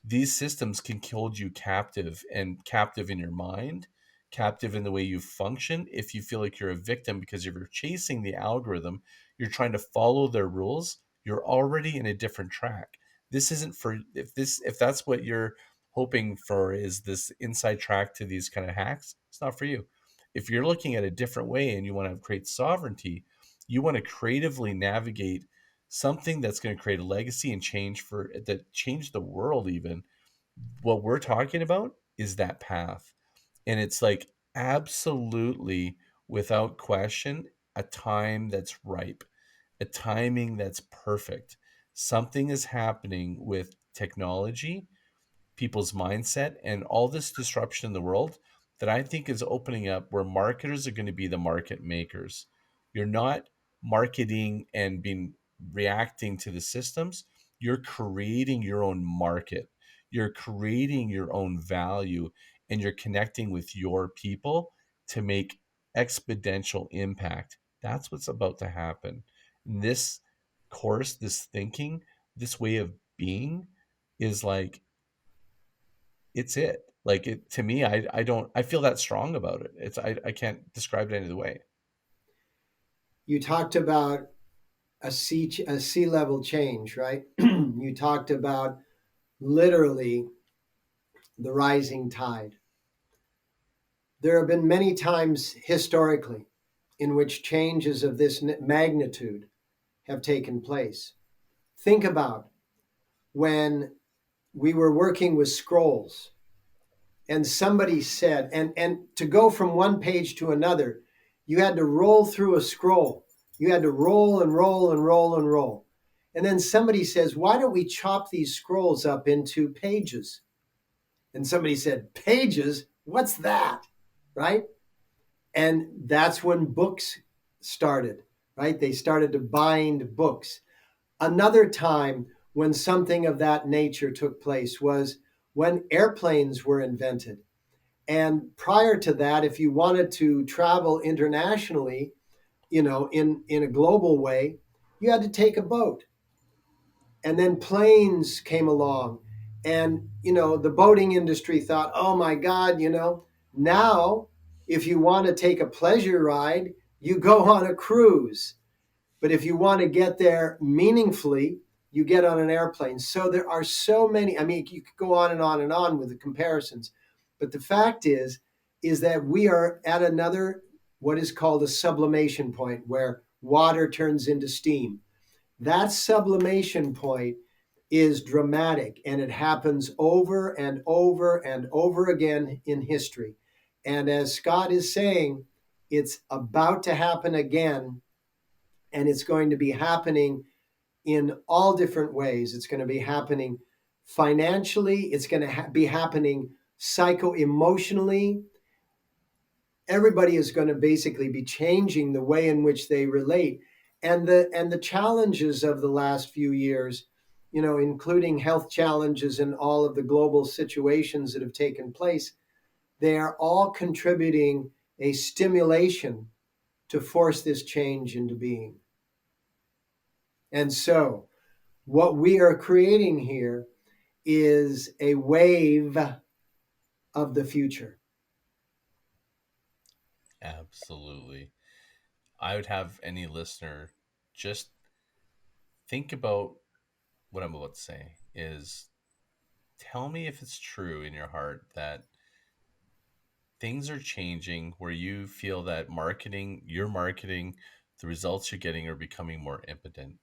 these systems can hold you captive, and captive in your mind, captive in the way you function. If you feel like you're a victim because you're chasing the algorithm, you're trying to follow their rules, you're already in a different track. This isn't for, if that's what you're hoping for, is this inside track to these kind of hacks, it's not for you. If you're looking at a different way and you want to create sovereignty, you want to creatively navigate something that's going to create a legacy and change the world even. What we're talking about is that path. And it's like, absolutely, without question, a time that's ripe, a timing that's perfect. Something is happening with technology, people's mindset, and all this disruption in the world that I think is opening up where marketers are going to be the market makers. You're not marketing and being reacting to the systems. You're creating your own market. You're creating your own value, and you're connecting with your people to make exponential impact. That's what's about to happen. And this course, this thinking, this way of being is like, it's it. Like, it to me, I don't, I feel that strong about it. It's, I can't describe it any other way. You talked about a sea level change, right? You talked about literally the rising tide. There have been many times historically in which changes of this magnitude have taken place. Think about when we were working with scrolls and somebody said, and to go from one page to another, you had to roll through a scroll. You had to roll and roll and roll and roll. And then somebody says, why don't we chop these scrolls up into pages? And somebody said, pages? What's that? Right? And that's when books started, right? They started to bind books. Another time when something of that nature took place was when airplanes were invented. And prior to that, if you wanted to travel internationally, in a global way, you had to take a boat. And then planes came along. And, the boating industry thought, oh my God, now if you want to take a pleasure ride, you go on a cruise. But if you want to get there meaningfully, you get on an airplane. So there are so many. I mean, you could go on and on and on with the comparisons. But the fact is that we are at another, what is called a sublimation point, where water turns into steam. That sublimation point is dramatic, and it happens over and over and over again in history. And as Scott is saying, it's about to happen again, and it's going to be happening in all different ways. It's going to be happening financially, it's going to be happening psycho emotionally. Everybody is going to basically be changing the way in which they relate. And the challenges of the last few years, including health challenges and all of the global situations that have taken place, they are all contributing a stimulation to force this change into being. And so what we are creating here is a wave of the future. Absolutely. I would have any listener just think about what I'm about to say is, tell me if it's true in your heart that things are changing where you feel that your marketing, the results you're getting are becoming more impotent.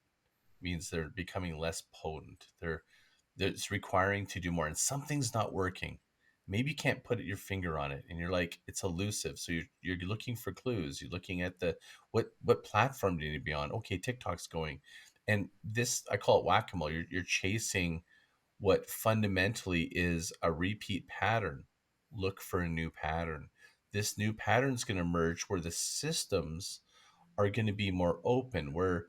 Means they're becoming less potent. It's requiring to do more, and something's not working. Maybe you can't put your finger on it, and you're like, it's elusive. So you're looking for clues. You're looking at the what platform do you need to be on? Okay, TikTok's going, and this, I call it whack-a-mole. You're chasing what fundamentally is a repeat pattern. Look for a new pattern. This new pattern is going to emerge where the systems are going to be more open. We're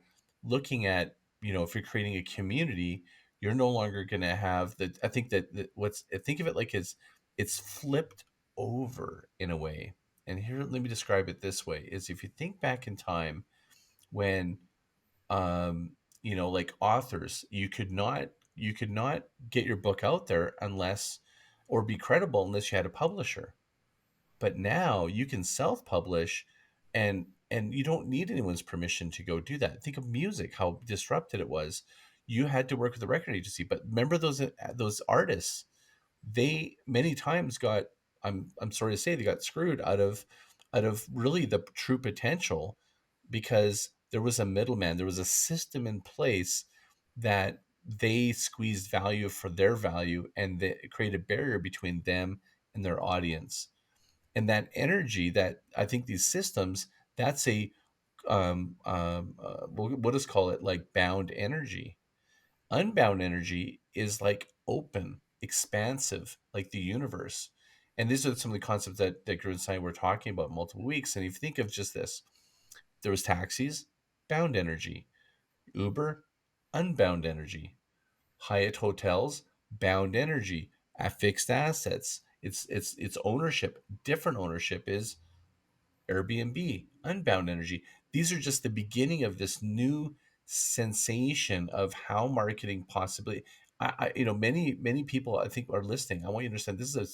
looking at, if you're creating a community, you're no longer going to have the, I think that what's, I think of it like it's flipped over in a way. And here, let me describe it this way: is if you think back in time when, like authors, you could not get your book out there unless, or be credible unless you had a publisher. But now you can self-publish, and you don't need anyone's permission to go do that. Think of music, how disrupted it was. you had to work with the record agency. But remember those artists, they many times got, I'm sorry to say, they got screwed out of really the true potential, because there was a middleman, there was a system in place that they squeezed value for their value, and they created a barrier between them and their audience. And that energy, that I think these systems, that's a we'll just call it like bound energy. Unbound energy is like open, expansive, like the universe. And these are some of the concepts that Guru and I were talking about multiple weeks. And if you think of just this, there was taxis, bound energy; Uber, unbound energy; Hyatt hotels, bound energy; fixed assets. It's ownership. Different ownership is Airbnb, unbound energy. These are just the beginning of this new sensation of how marketing possibly. Many people I think are listening. I want you to understand this is a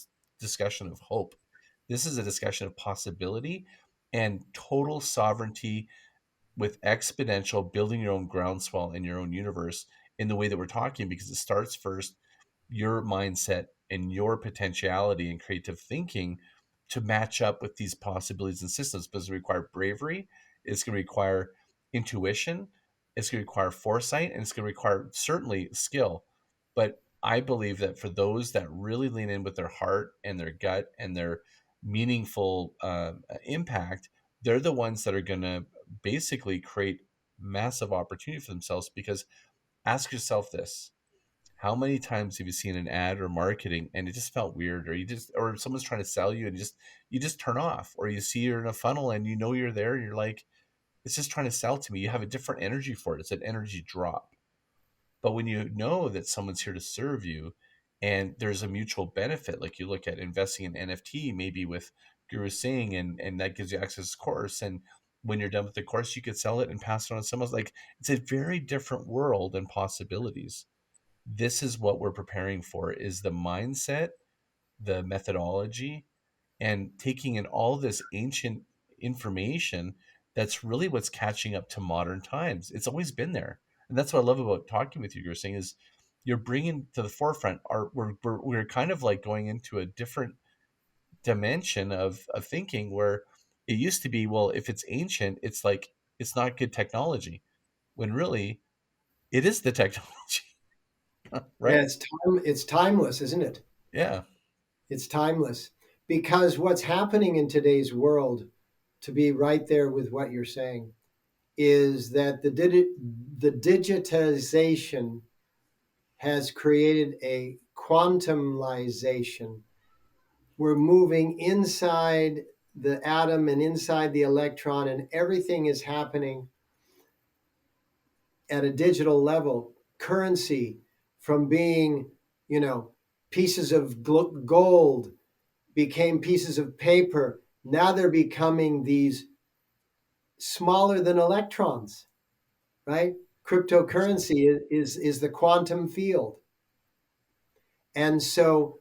discussion of hope. This is a discussion of possibility and total sovereignty, with exponential building your own groundswell in your own universe in the way that we're talking, because it starts first your mindset and your potentiality and creative thinking to match up with these possibilities and systems. But it's going to require bravery, it's going to require intuition, it's going to require foresight, and it's going to require certainly skill. But I believe that for those that really lean in with their heart and their gut and their meaningful impact, they're the ones that are going to basically create massive opportunity for themselves. Because ask yourself this: how many times have you seen an ad or marketing and it just felt weird, or or someone's trying to sell you and you just turn off, or you see you're in a funnel and you know you're there and you're like, it's just trying to sell to me. You have a different energy for it. It's an energy drop. But when you know that someone's here to serve you and there's a mutual benefit, like you look at investing in NFT, maybe with Guru Singh, and that gives you access to course. And when you're done with the course, you could sell it and pass it on to someone else. Like, it's a very different world and possibilities. This is what we're preparing for, is the mindset, the methodology, and taking in all this ancient information that's really what's catching up to modern times. It's always been there. And that's what I love about talking with you, you're saying, is you're bringing to the forefront our we're kind of like going into a different dimension of thinking, where it used to be, well, if it's ancient, it's like it's not good technology, when really it is the technology. Yeah, Right? it's timeless, isn't it? Yeah. It's timeless because what's happening in today's world, to be right there with what you're saying, is that the digitization has created a quantumization. We're moving inside the atom and inside the electron, and everything is happening at a digital level. Currency, from being, you know, pieces of gold, became pieces of paper. Now they're becoming these smaller than electrons, right? Cryptocurrency is the quantum field. And so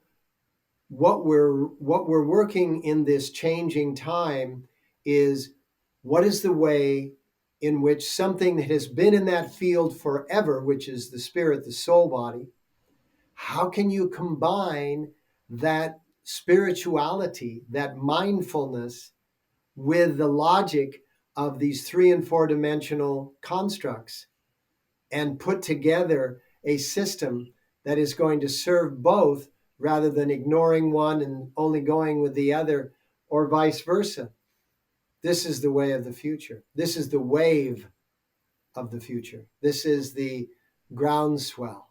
what we're working in this changing time is, what is the way in which something that has been in that field forever, which is the spirit, the soul body, how can you combine that spirituality, that mindfulness, with the logic of these 3 and 4 dimensional constructs, and put together a system that is going to serve both, rather than ignoring one and only going with the other, or vice versa? This is the way of the future. This is the wave of the future. This is the groundswell.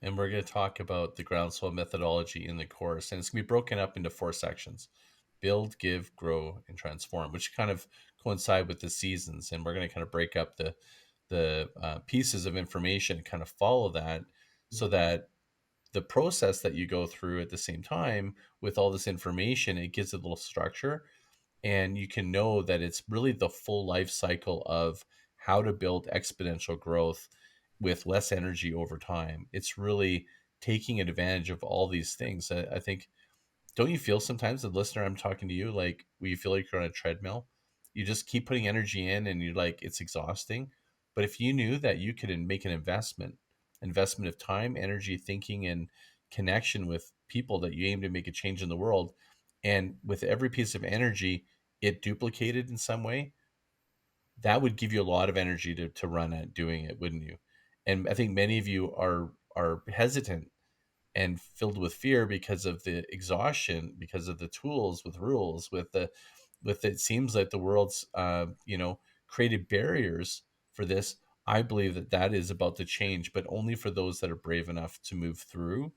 And we're going to talk about the groundswell methodology in the course. And it's going to be broken up into 4 sections: build, give, grow, and transform, which kind of coincide with the seasons. And we're going to kind of break up the pieces of information and kind of follow that, so that the process that you go through at the same time with all this information, it gives it a little structure, and you can know that it's really the full life cycle of how to build exponential growth with less energy over time. It's really taking advantage of all these things. I think, don't you feel sometimes, the listener, I'm talking to you, like, we feel like you're on a treadmill, you just keep putting energy in and you're like, it's exhausting. But if you knew that you could make an investment of time, energy, thinking, and connection with people that you aim to make a change in the world, and with every piece of energy, it duplicated in some way, that would give you a lot of energy to run at doing it, wouldn't you? And I think many of you are hesitant and filled with fear because of the exhaustion, because of the tools with rules, with it seems like the world's created barriers for this. I believe that is about to change, but only for those that are brave enough to move through,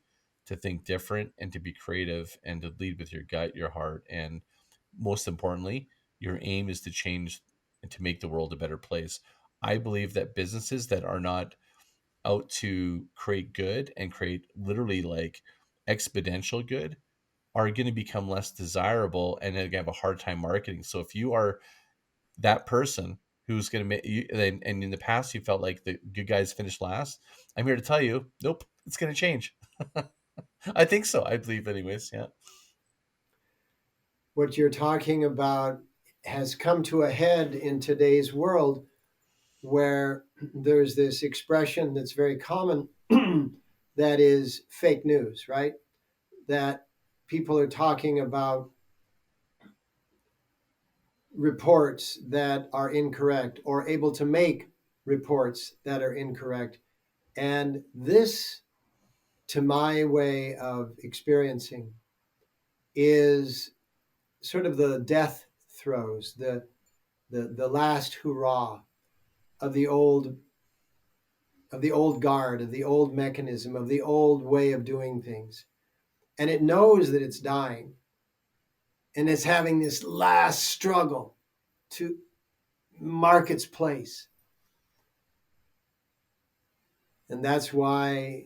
to think different, and to be creative, and to lead with your gut, your heart, and most importantly, your aim is to change and to make the world a better place. I believe that businesses that are not out to create good and create literally like exponential good are going to become less desirable, and they're going to have a hard time marketing. So if you are that person who's going to make you, and in the past you felt like the good guys finished last, I'm here to tell you, nope, it's going to change. I think so. I believe, anyways. Yeah. What you're talking about has come to a head in today's world, where there's this expression that's very common that is fake news, right? That people are talking about reports that are incorrect or able to make reports that are incorrect. And this, to my way of experiencing, is sort of the death throes, the last hurrah of the old guard, of the old mechanism, of the old way of doing things. And it knows that it's dying, and it's having this last struggle to mark its place. And that's why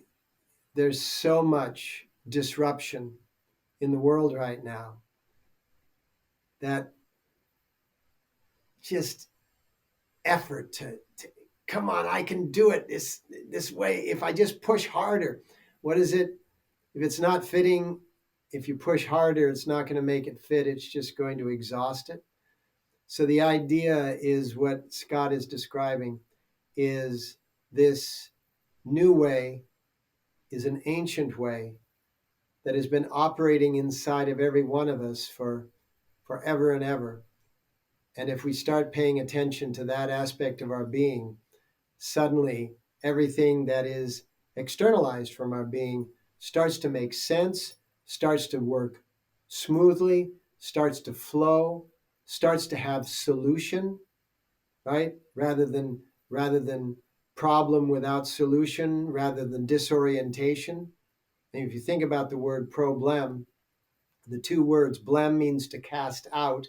there's so much disruption in the world right now, that just effort to come on, I can do it this way. If I just push harder, what is it? If it's not fitting, if you push harder, it's not going to make it fit. It's just going to exhaust it. So the idea is what Scott is describing is this new way is an ancient way that has been operating inside of every one of us for forever and ever. And if we start paying attention to that aspect of our being, suddenly everything that is externalized from our being starts to make sense, starts to work smoothly, starts to flow, starts to have solution, right? Rather than problem without solution, rather than disorientation. And if you think about the word problem, the two words, blem means to cast out,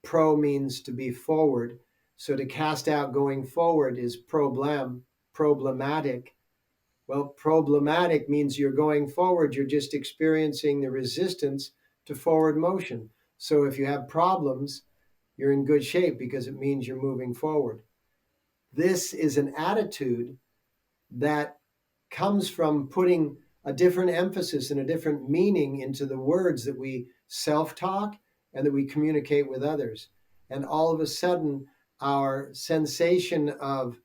pro means to be forward. So to cast out going forward is problematic. Well, problematic means you're going forward, you're just experiencing the resistance to forward motion. So if you have problems, you're in good shape because it means you're moving forward. This is an attitude that comes from putting a different emphasis and a different meaning into the words that we self-talk and that we communicate with others. And all of a sudden, our sensation of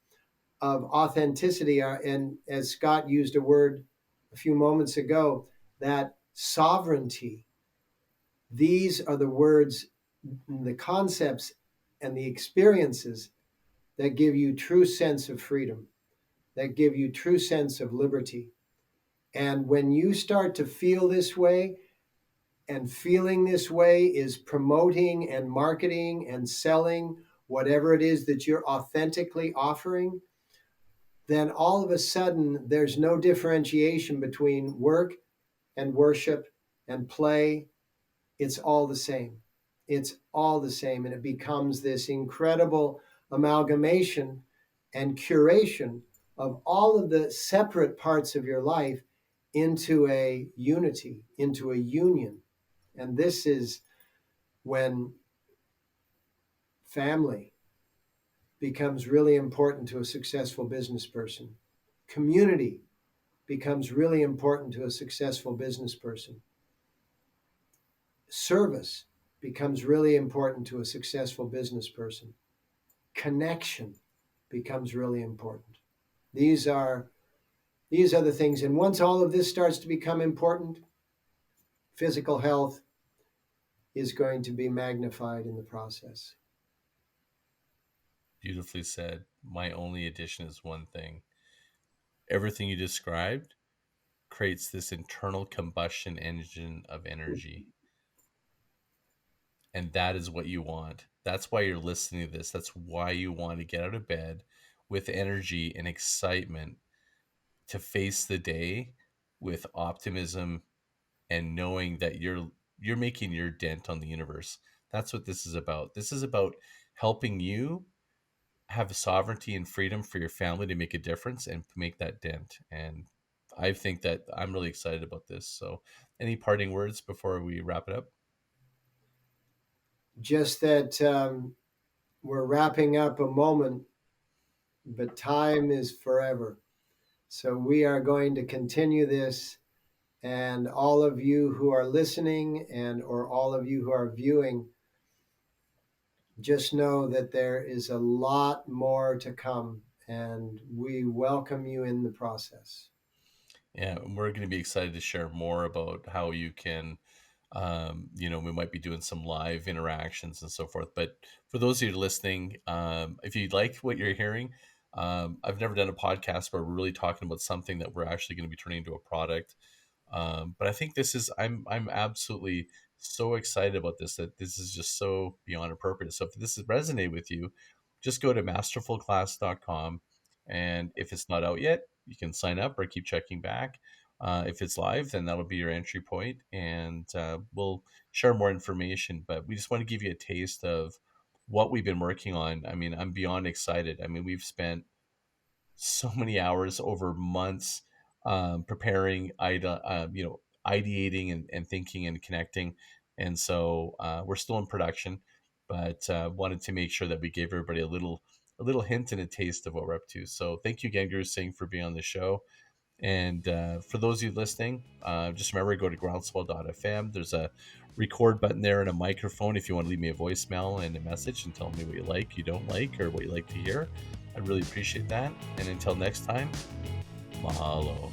authenticity, and as Scott used a word a few moments ago, that sovereignty, these are the words, the concepts, and the experiences that give you true sense of freedom, that give you true sense of liberty. And when you start to feel this way, and feeling this way is promoting and marketing and selling whatever it is that you're authentically offering, then all of a sudden there's no differentiation between work and worship and play. It's all the same. It's all the same. And it becomes this incredible amalgamation and curation of all of the separate parts of your life into a unity, into a union. And this is when family becomes really important to a successful business person. Community becomes really important to a successful business person. Service becomes really important to a successful business person. Connection becomes really important. These are the things. And once all of this starts to become important, physical health is going to be magnified in the process. Beautifully said. My only addition is one thing. Everything you described creates this internal combustion engine of energy. And that is what you want. That's why you're listening to this. That's why you want to get out of bed with energy and excitement to face the day with optimism and knowing that you're making your dent on the universe. That's what this is about. This is about helping you have sovereignty and freedom for your family to make a difference and make that dent. And I think that I'm really excited about this. So, any parting words before we wrap it up? Just that we're wrapping up a moment, but time is forever. So we are going to continue this, and all of you who are listening and or all of you who are viewing, just know that there is a lot more to come, and we welcome you in the process. Yeah, and we're going to be excited to share more about how you can, we might be doing some live interactions and so forth. But for those of you listening, if you like what you're hearing, I've never done a podcast where we're really talking about something that we're actually going to be turning into a product. But I think I'm absolutely so excited about this, that this is just so beyond appropriate. So if this has resonated with you, just go to masterfulclass.com. And if it's not out yet, you can sign up or keep checking back. If it's live, then that'll be your entry point, and we'll share more information. But we just want to give you a taste of what we've been working on. I mean, I'm beyond excited. I mean, we've spent so many hours over months preparing, ideating and thinking and connecting. And so we're still in production, but wanted to make sure that we gave everybody a little hint and a taste of what we're up to. So thank you again, Guru Singh, for being on the show. And for those of you listening, just remember, go to groundswell.fm. There's a record button there and a microphone if you want to leave me a voicemail and a message and tell me what you like, you don't like, or what you like to hear. I'd really appreciate that. And until next time, mahalo.